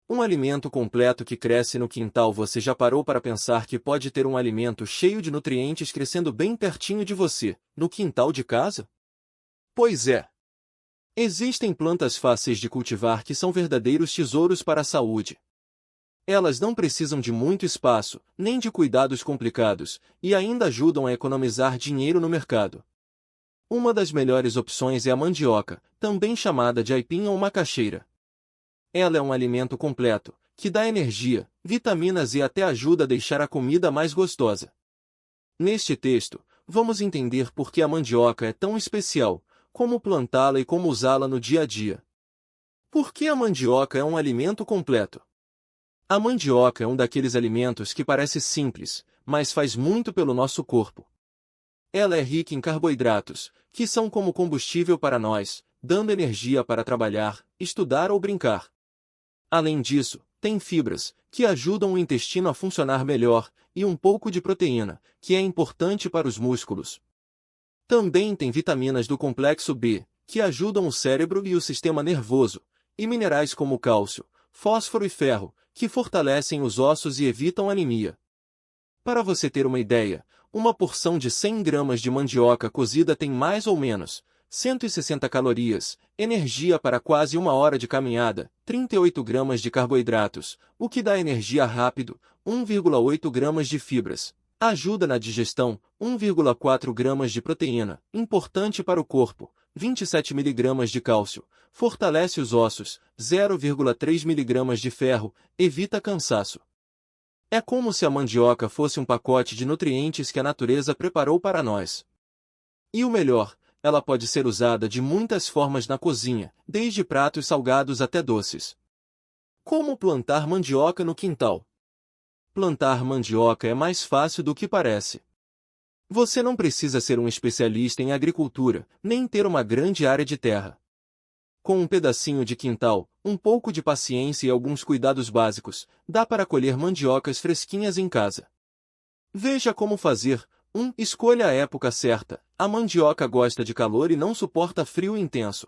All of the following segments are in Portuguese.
Um alimento completo que cresce no quintal. Você já parou para pensar que pode ter um alimento cheio de nutrientes crescendo bem pertinho de você, no quintal de casa? Pois é. Existem plantas fáceis de cultivar que são verdadeiros tesouros para a saúde. Elas não precisam de muito espaço, nem de cuidados complicados, e ainda ajudam a economizar dinheiro no mercado. Uma das melhores opções é a mandioca, também chamada de aipim ou macaxeira. Ela é um alimento completo, que dá energia, vitaminas e até ajuda a deixar a comida mais gostosa. Neste texto, vamos entender por que a mandioca é tão especial, como plantá-la e como usá-la no dia a dia. Por que a mandioca é um alimento completo? A mandioca é um daqueles alimentos que parece simples, mas faz muito pelo nosso corpo. Ela é rica em carboidratos, que são como combustível para nós, dando energia para trabalhar, estudar ou brincar. Além disso, tem fibras, que ajudam o intestino a funcionar melhor, e um pouco de proteína, que é importante para os músculos. Também tem vitaminas do complexo B, que ajudam o cérebro e o sistema nervoso, e minerais como cálcio, fósforo e ferro, que fortalecem os ossos e evitam anemia. Para você ter uma ideia, uma porção de 100 gramas de mandioca cozida tem mais ou menos 160 calorias, energia para quase uma hora de caminhada, 38 gramas de carboidratos, o que dá energia rápido, 1,8 gramas de fibras. Ajuda na digestão, 1,4 gramas de proteína, importante para o corpo, 27 miligramas de cálcio, fortalece os ossos, 0,3 miligramas de ferro, evita cansaço. É como se a mandioca fosse um pacote de nutrientes que a natureza preparou para nós. E o melhor, ela pode ser usada de muitas formas na cozinha, desde pratos salgados até doces. Como plantar mandioca no quintal? Plantar mandioca é mais fácil do que parece. Você não precisa ser um especialista em agricultura, nem ter uma grande área de terra. Com um pedacinho de quintal, um pouco de paciência e alguns cuidados básicos, dá para colher mandiocas fresquinhas em casa. Veja como fazer. 1. Escolha a época certa. A mandioca gosta de calor e não suporta frio intenso.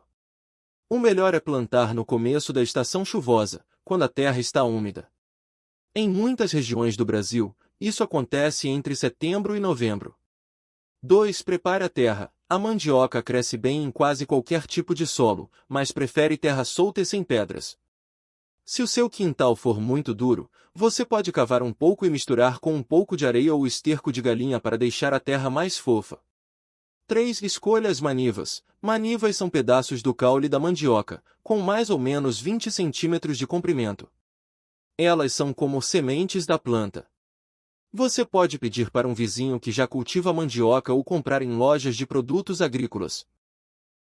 O melhor é plantar no começo da estação chuvosa, quando a terra está úmida. Em muitas regiões do Brasil, isso acontece entre setembro e novembro. 2. Prepare a terra. A mandioca cresce bem em quase qualquer tipo de solo, mas prefere terra solta e sem pedras. Se o seu quintal for muito duro, você pode cavar um pouco e misturar com um pouco de areia ou esterco de galinha para deixar a terra mais fofa. 3. Escolha as manivas. Manivas são pedaços do caule da mandioca, com mais ou menos 20 centímetros de comprimento. Elas são como sementes da planta. Você pode pedir para um vizinho que já cultiva mandioca ou comprar em lojas de produtos agrícolas.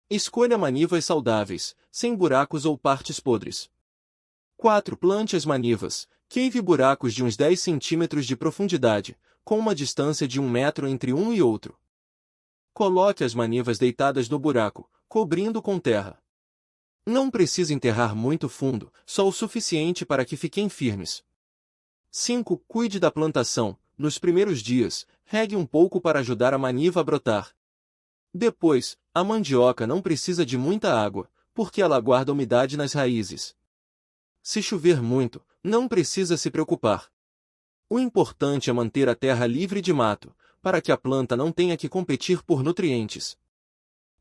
Escolha manivas saudáveis, sem buracos ou partes podres. 4. Plante as manivas. Cave buracos de uns 10 centímetros de profundidade, com uma distância de 1 metro entre um e outro. Coloque as manivas deitadas no buraco, cobrindo com terra. Não precisa enterrar muito fundo, só o suficiente para que fiquem firmes. 5. Cuide da plantação. Nos primeiros dias, regue um pouco para ajudar a maniva a brotar. Depois, a mandioca não precisa de muita água, porque ela guarda umidade nas raízes. Se chover muito, não precisa se preocupar. O importante é manter a terra livre de mato, para que a planta não tenha que competir por nutrientes.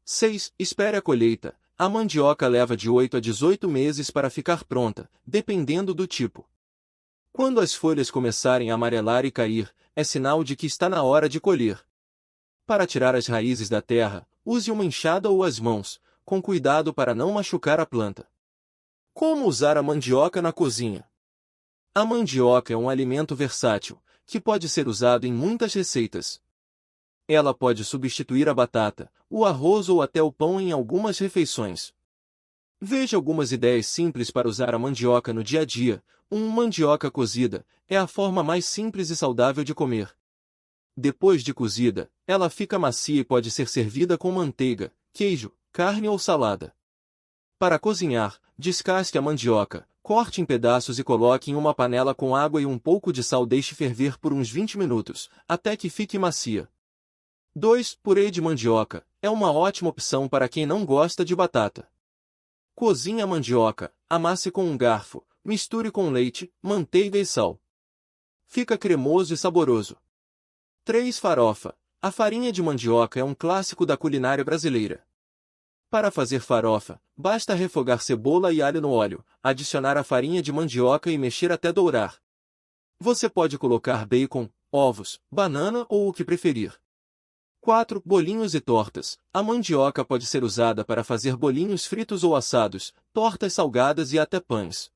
6. Espere a colheita. A mandioca leva de 8 a 18 meses para ficar pronta, dependendo do tipo. Quando as folhas começarem a amarelar e cair, é sinal de que está na hora de colher. Para tirar as raízes da terra, use uma enxada ou as mãos, com cuidado para não machucar a planta. Como usar a mandioca na cozinha? A mandioca é um alimento versátil, que pode ser usado em muitas receitas. Ela pode substituir a batata, o arroz ou até o pão em algumas refeições. Veja algumas ideias simples para usar a mandioca no dia a dia. 1. Mandioca cozida é a forma mais simples e saudável de comer. Depois de cozida, ela fica macia e pode ser servida com manteiga, queijo, carne ou salada. Para cozinhar, descasque a mandioca, corte em pedaços e coloque em uma panela com água e um pouco de sal. Deixe ferver por uns 20 minutos, até que fique macia. 2. Purê de mandioca é uma ótima opção para quem não gosta de batata. Cozinhe a mandioca, amasse com um garfo, misture com leite, manteiga e sal. Fica cremoso e saboroso. 3. Farofa. A farinha de mandioca é um clássico da culinária brasileira. Para fazer farofa, basta refogar cebola e alho no óleo, adicionar a farinha de mandioca e mexer até dourar. Você pode colocar bacon, ovos, banana ou o que preferir. 4. Bolinhos e tortas. A mandioca pode ser usada para fazer bolinhos fritos ou assados, tortas salgadas e até pães.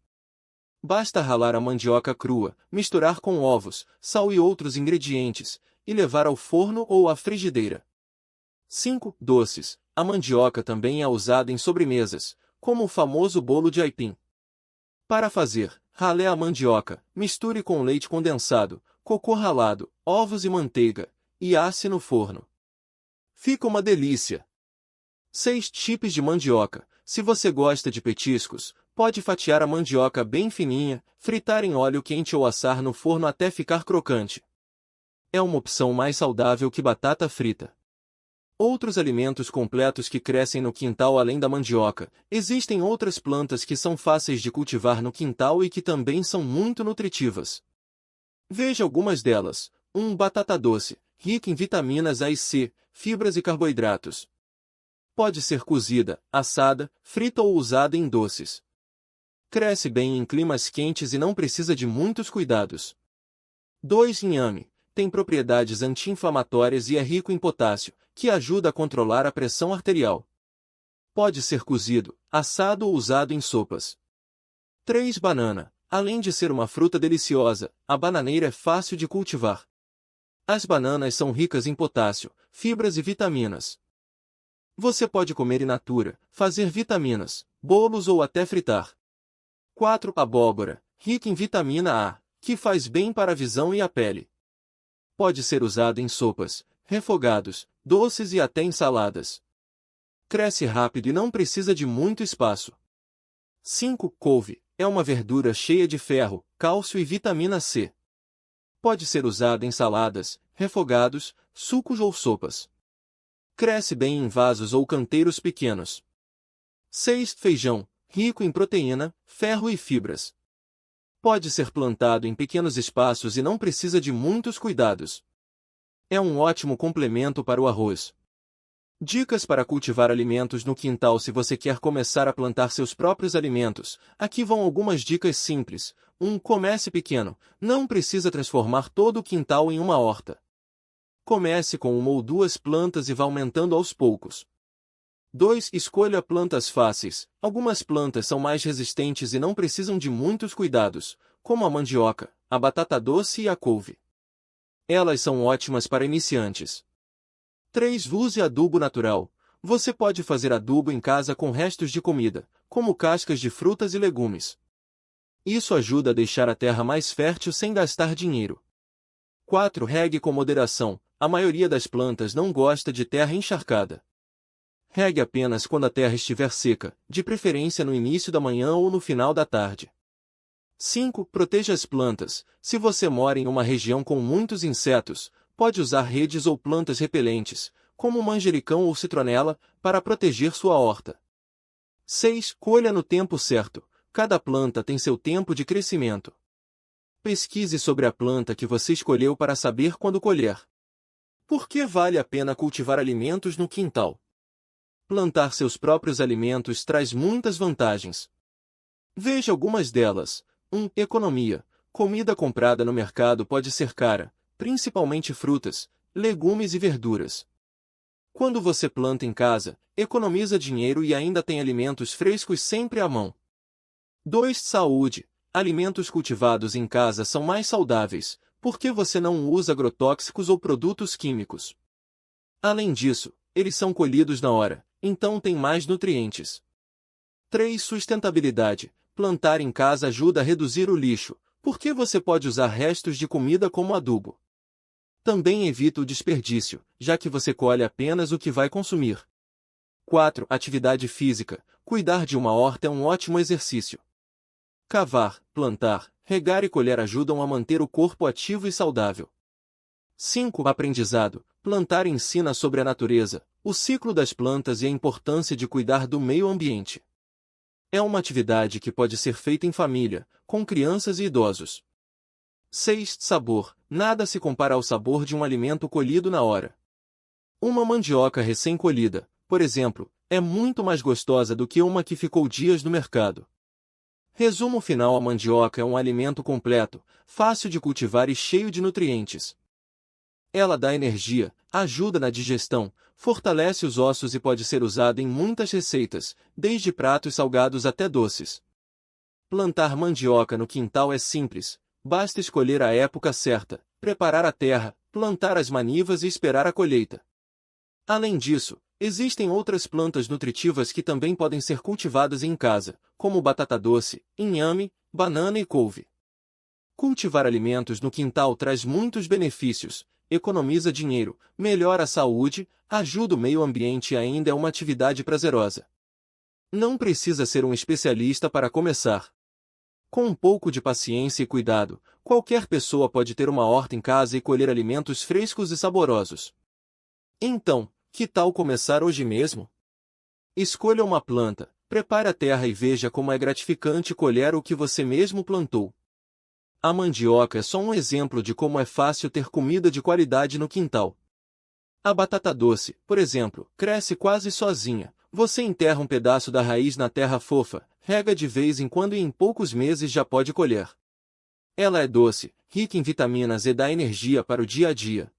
Basta ralar a mandioca crua, misturar com ovos, sal e outros ingredientes, e levar ao forno ou à frigideira. 5. Doces. A mandioca também é usada em sobremesas, como o famoso bolo de aipim. Para fazer, rale a mandioca, misture com leite condensado, cocô ralado, ovos e manteiga, e asse no forno. Fica uma delícia! 6. Chips de mandioca. Se você gosta de petiscos, pode fatiar a mandioca bem fininha, fritar em óleo quente ou assar no forno até ficar crocante. É uma opção mais saudável que batata frita. Outros alimentos completos que crescem no quintal além da mandioca. Existem outras plantas que são fáceis de cultivar no quintal e que também são muito nutritivas. Veja algumas delas. 1. Batata doce, rica em vitaminas A e C, fibras e carboidratos. Pode ser cozida, assada, frita ou usada em doces. Cresce bem em climas quentes e não precisa de muitos cuidados. 2. Inhame. Tem propriedades anti-inflamatórias e é rico em potássio, que ajuda a controlar a pressão arterial. Pode ser cozido, assado ou usado em sopas. 3. Banana. Além de ser uma fruta deliciosa, a bananeira é fácil de cultivar. As bananas são ricas em potássio, fibras e vitaminas. Você pode comer in natura, fazer vitaminas, bolos ou até fritar. 4. Abóbora. Rica em vitamina A, que faz bem para a visão e a pele. Pode ser usada em sopas, refogados, doces e até ensaladas. Cresce rápido e não precisa de muito espaço. 5. Couve. É uma verdura cheia de ferro, cálcio e vitamina C. Pode ser usada em saladas, refogados, sucos ou sopas. Cresce bem em vasos ou canteiros pequenos. 6. Feijão. Rico em proteína, ferro e fibras. Pode ser plantado em pequenos espaços e não precisa de muitos cuidados. É um ótimo complemento para o arroz. Dicas para cultivar alimentos no quintal. Se você quer começar a plantar seus próprios alimentos, aqui vão algumas dicas simples. 1. Comece pequeno. Não precisa transformar todo o quintal em uma horta. Comece com 1 ou 2 plantas e vá aumentando aos poucos. 2. Escolha plantas fáceis. Algumas plantas são mais resistentes e não precisam de muitos cuidados, como a mandioca, a batata doce e a couve. Elas são ótimas para iniciantes. 3. Use adubo natural. Você pode fazer adubo em casa com restos de comida, como cascas de frutas e legumes. Isso ajuda a deixar a terra mais fértil sem gastar dinheiro. 4. Regue com moderação. A maioria das plantas não gosta de terra encharcada. Regue apenas quando a terra estiver seca, de preferência no início da manhã ou no final da tarde. 5. Proteja as plantas. Se você mora em uma região com muitos insetos, pode usar redes ou plantas repelentes, como manjericão ou citronela, para proteger sua horta. 6. Colha no tempo certo. Cada planta tem seu tempo de crescimento. Pesquise sobre a planta que você escolheu para saber quando colher. Por que vale a pena cultivar alimentos no quintal? Plantar seus próprios alimentos traz muitas vantagens. Veja algumas delas. 1. Economia. Comida comprada no mercado pode ser cara, principalmente frutas, legumes e verduras. Quando você planta em casa, economiza dinheiro e ainda tem alimentos frescos sempre à mão. 2. Saúde. Alimentos cultivados em casa são mais saudáveis, porque você não usa agrotóxicos ou produtos químicos. Além disso, eles são colhidos na hora, então tem mais nutrientes. 3. Sustentabilidade. Plantar em casa ajuda a reduzir o lixo, porque você pode usar restos de comida como adubo. Também evita o desperdício, já que você colhe apenas o que vai consumir. 4. Atividade física. Cuidar de uma horta é um ótimo exercício. Cavar, plantar, regar e colher ajudam a manter o corpo ativo e saudável. 5. Aprendizado. Plantar ensina sobre a natureza, o ciclo das plantas e a importância de cuidar do meio ambiente. É uma atividade que pode ser feita em família, com crianças e idosos. 6. Sabor. Nada se compara ao sabor de um alimento colhido na hora. Uma mandioca recém-colhida, por exemplo, é muito mais gostosa do que uma que ficou dias no mercado. Resumo final: a mandioca é um alimento completo, fácil de cultivar e cheio de nutrientes. Ela dá energia, ajuda na digestão, fortalece os ossos e pode ser usada em muitas receitas, desde pratos salgados até doces. Plantar mandioca no quintal é simples, basta escolher a época certa, preparar a terra, plantar as manivas e esperar a colheita. Além disso, existem outras plantas nutritivas que também podem ser cultivadas em casa, como batata doce, inhame, banana e couve. Cultivar alimentos no quintal traz muitos benefícios, economiza dinheiro, melhora a saúde, ajuda o meio ambiente e ainda é uma atividade prazerosa. Não precisa ser um especialista para começar. Com um pouco de paciência e cuidado, qualquer pessoa pode ter uma horta em casa e colher alimentos frescos e saborosos. Então, que tal começar hoje mesmo? Escolha uma planta, prepare a terra e veja como é gratificante colher o que você mesmo plantou. A mandioca é só um exemplo de como é fácil ter comida de qualidade no quintal. A batata doce, por exemplo, cresce quase sozinha. Você enterra um pedaço da raiz na terra fofa, rega de vez em quando e em poucos meses já pode colher. Ela é doce, rica em vitaminas e dá energia para o dia a dia.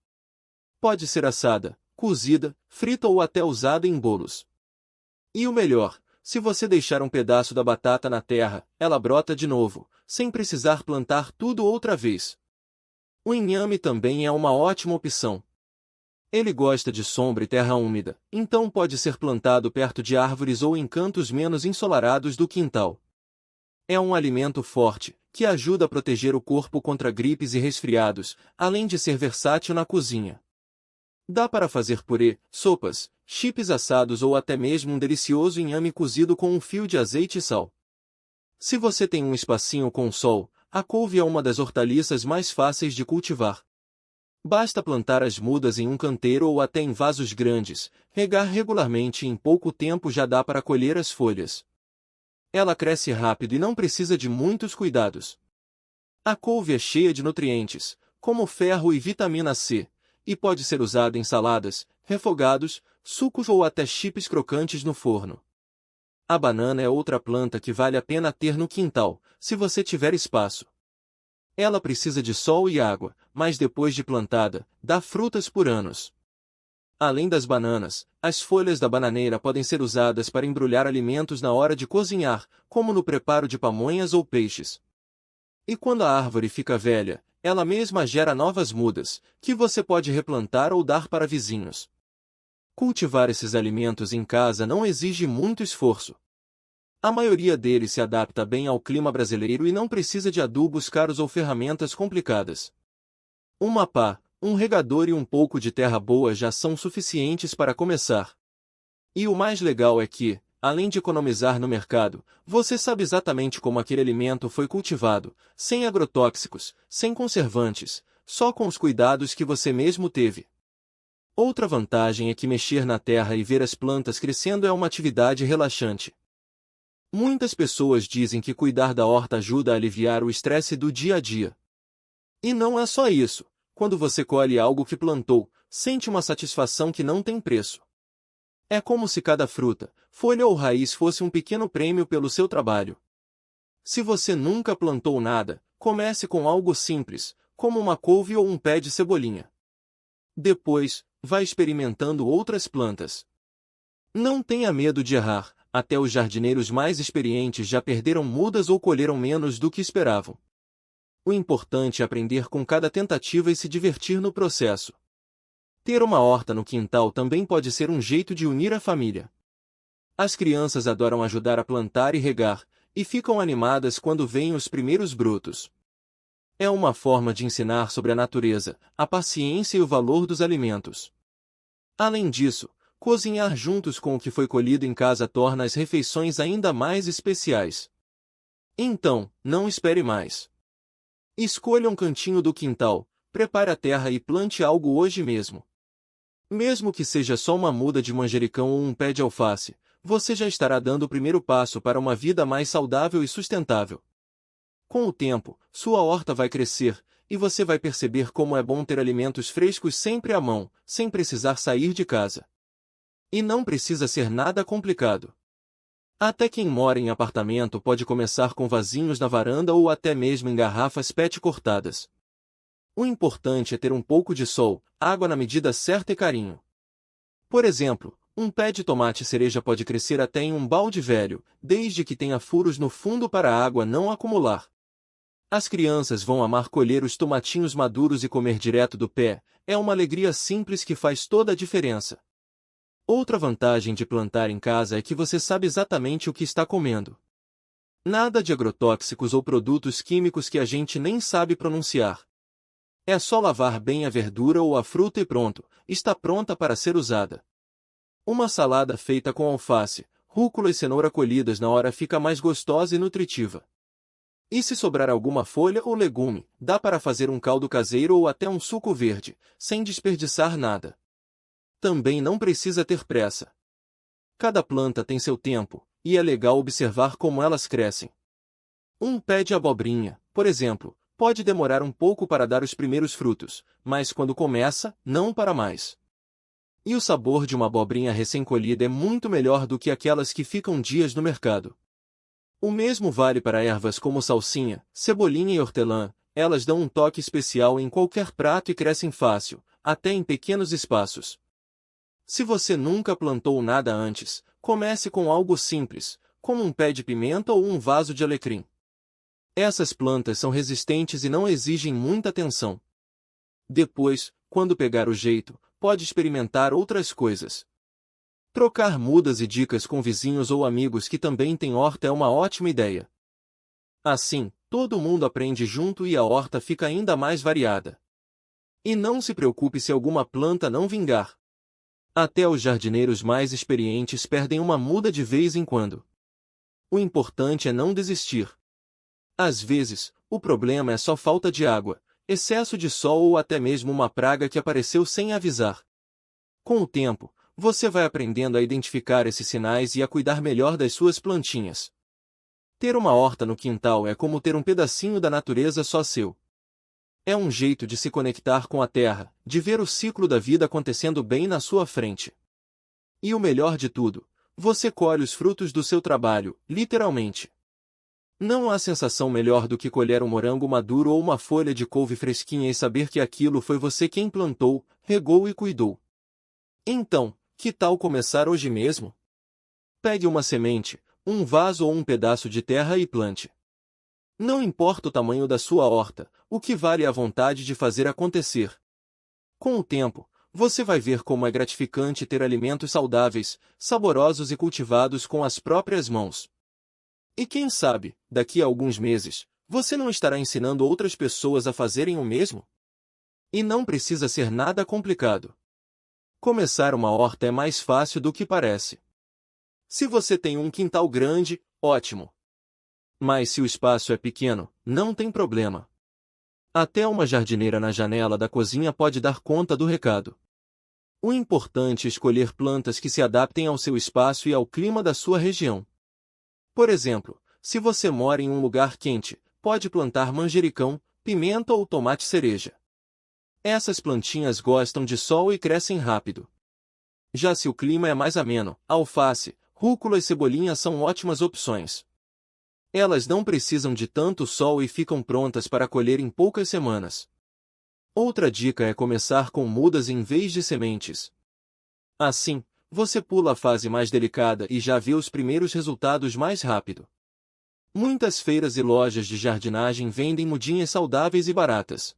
Pode ser assada, cozida, frita ou até usada em bolos. E o melhor, se você deixar um pedaço da batata na terra, ela brota de novo, sem precisar plantar tudo outra vez. O inhame também é uma ótima opção. Ele gosta de sombra e terra úmida, então pode ser plantado perto de árvores ou em cantos menos ensolarados do quintal. É um alimento forte, que ajuda a proteger o corpo contra gripes e resfriados, além de ser versátil na cozinha. Dá para fazer purê, sopas, chips assados ou até mesmo um delicioso inhame cozido com um fio de azeite e sal. Se você tem um espacinho com sol, a couve é uma das hortaliças mais fáceis de cultivar. Basta plantar as mudas em um canteiro ou até em vasos grandes, regar regularmente e em pouco tempo já dá para colher as folhas. Ela cresce rápido e não precisa de muitos cuidados. A couve é cheia de nutrientes, como ferro e vitamina C, e pode ser usada em saladas, refogados, sucos ou até chips crocantes no forno. A banana é outra planta que vale a pena ter no quintal, se você tiver espaço. Ela precisa de sol e água, mas depois de plantada, dá frutas por anos. Além das bananas, as folhas da bananeira podem ser usadas para embrulhar alimentos na hora de cozinhar, como no preparo de pamonhas ou peixes. E quando a árvore fica velha, ela mesma gera novas mudas, que você pode replantar ou dar para vizinhos. Cultivar esses alimentos em casa não exige muito esforço. A maioria deles se adapta bem ao clima brasileiro e não precisa de adubos caros ou ferramentas complicadas. Uma pá, um regador e um pouco de terra boa já são suficientes para começar. E o mais legal é que, além de economizar no mercado, você sabe exatamente como aquele alimento foi cultivado, sem agrotóxicos, sem conservantes, só com os cuidados que você mesmo teve. Outra vantagem é que mexer na terra e ver as plantas crescendo é uma atividade relaxante. Muitas pessoas dizem que cuidar da horta ajuda a aliviar o estresse do dia a dia. E não é só isso. Quando você colhe algo que plantou, sente uma satisfação que não tem preço. É como se cada fruta, folha ou raiz fosse um pequeno prêmio pelo seu trabalho. Se você nunca plantou nada, comece com algo simples, como uma couve ou um pé de cebolinha. Depois, vá experimentando outras plantas. Não tenha medo de errar, até os jardineiros mais experientes já perderam mudas ou colheram menos do que esperavam. O importante é aprender com cada tentativa e se divertir no processo. Ter uma horta no quintal também pode ser um jeito de unir a família. As crianças adoram ajudar a plantar e regar, e ficam animadas quando veem os primeiros brotos. É uma forma de ensinar sobre a natureza, a paciência e o valor dos alimentos. Além disso, cozinhar juntos com o que foi colhido em casa torna as refeições ainda mais especiais. Então, não espere mais. Escolha um cantinho do quintal, prepare a terra e plante algo hoje mesmo. Mesmo que seja só uma muda de manjericão ou um pé de alface, você já estará dando o primeiro passo para uma vida mais saudável e sustentável. Com o tempo, sua horta vai crescer, e você vai perceber como é bom ter alimentos frescos sempre à mão, sem precisar sair de casa. E não precisa ser nada complicado. Até quem mora em apartamento pode começar com vasinhos na varanda ou até mesmo em garrafas PET cortadas. O importante é ter um pouco de sol, água na medida certa e carinho. Por exemplo, um pé de tomate cereja pode crescer até em um balde velho, desde que tenha furos no fundo para a água não acumular. As crianças vão amar colher os tomatinhos maduros e comer direto do pé, é uma alegria simples que faz toda a diferença. Outra vantagem de plantar em casa é que você sabe exatamente o que está comendo. Nada de agrotóxicos ou produtos químicos que a gente nem sabe pronunciar. É só lavar bem a verdura ou a fruta e pronto, está pronta para ser usada. Uma salada feita com alface, rúcula e cenoura colhidas na hora fica mais gostosa e nutritiva. E se sobrar alguma folha ou legume, dá para fazer um caldo caseiro ou até um suco verde, sem desperdiçar nada. Também não precisa ter pressa. Cada planta tem seu tempo, e é legal observar como elas crescem. Um pé de abobrinha, por exemplo, pode demorar um pouco para dar os primeiros frutos, mas quando começa, não para mais. E o sabor de uma abobrinha recém-colhida é muito melhor do que aquelas que ficam dias no mercado. O mesmo vale para ervas como salsinha, cebolinha e hortelã, elas dão um toque especial em qualquer prato e crescem fácil, até em pequenos espaços. Se você nunca plantou nada antes, comece com algo simples, como um pé de pimenta ou um vaso de alecrim. Essas plantas são resistentes e não exigem muita atenção. Depois, quando pegar o jeito, pode experimentar outras coisas. Trocar mudas e dicas com vizinhos ou amigos que também têm horta é uma ótima ideia. Assim, todo mundo aprende junto e a horta fica ainda mais variada. E não se preocupe se alguma planta não vingar. Até os jardineiros mais experientes perdem uma muda de vez em quando. O importante é não desistir. Às vezes, o problema é só falta de água, excesso de sol ou até mesmo uma praga que apareceu sem avisar. Com o tempo, você vai aprendendo a identificar esses sinais e a cuidar melhor das suas plantinhas. Ter uma horta no quintal é como ter um pedacinho da natureza só seu. É um jeito de se conectar com a terra, de ver o ciclo da vida acontecendo bem na sua frente. E o melhor de tudo, você colhe os frutos do seu trabalho, literalmente. Não há sensação melhor do que colher um morango maduro ou uma folha de couve fresquinha e saber que aquilo foi você quem plantou, regou e cuidou. Então, que tal começar hoje mesmo? Pegue uma semente, um vaso ou um pedaço de terra e plante. Não importa o tamanho da sua horta, o que vale é a vontade de fazer acontecer. Com o tempo, você vai ver como é gratificante ter alimentos saudáveis, saborosos e cultivados com as próprias mãos. E quem sabe, daqui a alguns meses, você não estará ensinando outras pessoas a fazerem o mesmo? E não precisa ser nada complicado. Começar uma horta é mais fácil do que parece. Se você tem um quintal grande, ótimo. Mas se o espaço é pequeno, não tem problema. Até uma jardineira na janela da cozinha pode dar conta do recado. O importante é escolher plantas que se adaptem ao seu espaço e ao clima da sua região. Por exemplo, se você mora em um lugar quente, pode plantar manjericão, pimenta ou tomate cereja. Essas plantinhas gostam de sol e crescem rápido. Já se o clima é mais ameno, alface, rúcula e cebolinha são ótimas opções. Elas não precisam de tanto sol e ficam prontas para colher em poucas semanas. Outra dica é começar com mudas em vez de sementes. Assim, você pula a fase mais delicada e já vê os primeiros resultados mais rápido. Muitas feiras e lojas de jardinagem vendem mudinhas saudáveis e baratas.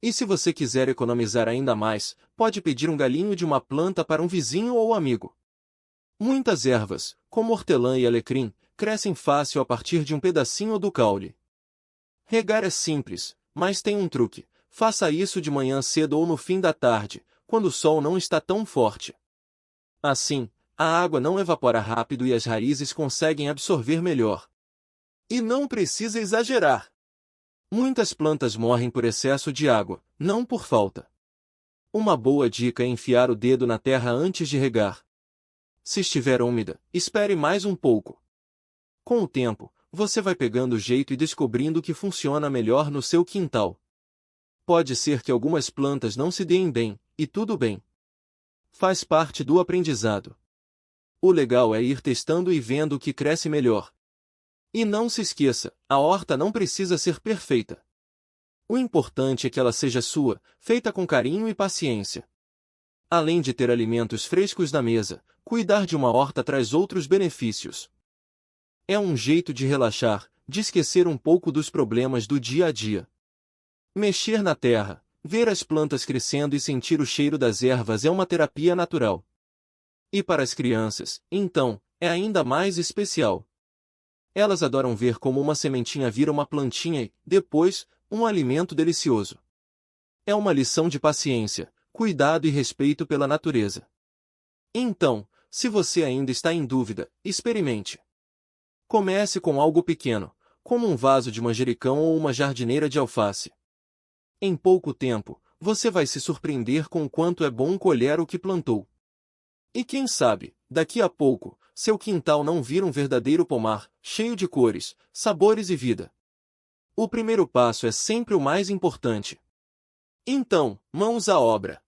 E se você quiser economizar ainda mais, pode pedir um galinho de uma planta para um vizinho ou amigo. Muitas ervas, como hortelã e alecrim, crescem fácil a partir de um pedacinho do caule. Regar é simples, mas tem um truque. Faça isso de manhã cedo ou no fim da tarde, quando o sol não está tão forte. Assim, a água não evapora rápido e as raízes conseguem absorver melhor. E não precisa exagerar. Muitas plantas morrem por excesso de água, não por falta. Uma boa dica é enfiar o dedo na terra antes de regar. Se estiver úmida, espere mais um pouco. Com o tempo, você vai pegando o jeito e descobrindo que funciona melhor no seu quintal. Pode ser que algumas plantas não se deem bem, e tudo bem. Faz parte do aprendizado. O legal é ir testando e vendo o que cresce melhor. E não se esqueça, a horta não precisa ser perfeita. O importante é que ela seja sua, feita com carinho e paciência. Além de ter alimentos frescos na mesa, cuidar de uma horta traz outros benefícios. É um jeito de relaxar, de esquecer um pouco dos problemas do dia a dia. Mexer na terra, ver as plantas crescendo e sentir o cheiro das ervas é uma terapia natural. E para as crianças, então, é ainda mais especial. Elas adoram ver como uma sementinha vira uma plantinha e, depois, um alimento delicioso. É uma lição de paciência, cuidado e respeito pela natureza. Então, se você ainda está em dúvida, experimente. Comece com algo pequeno, como um vaso de manjericão ou uma jardineira de alface. Em pouco tempo, você vai se surpreender com o quanto é bom colher o que plantou. E quem sabe, daqui a pouco, seu quintal não vira um verdadeiro pomar, cheio de cores, sabores e vida. O primeiro passo é sempre o mais importante. Então, mãos à obra.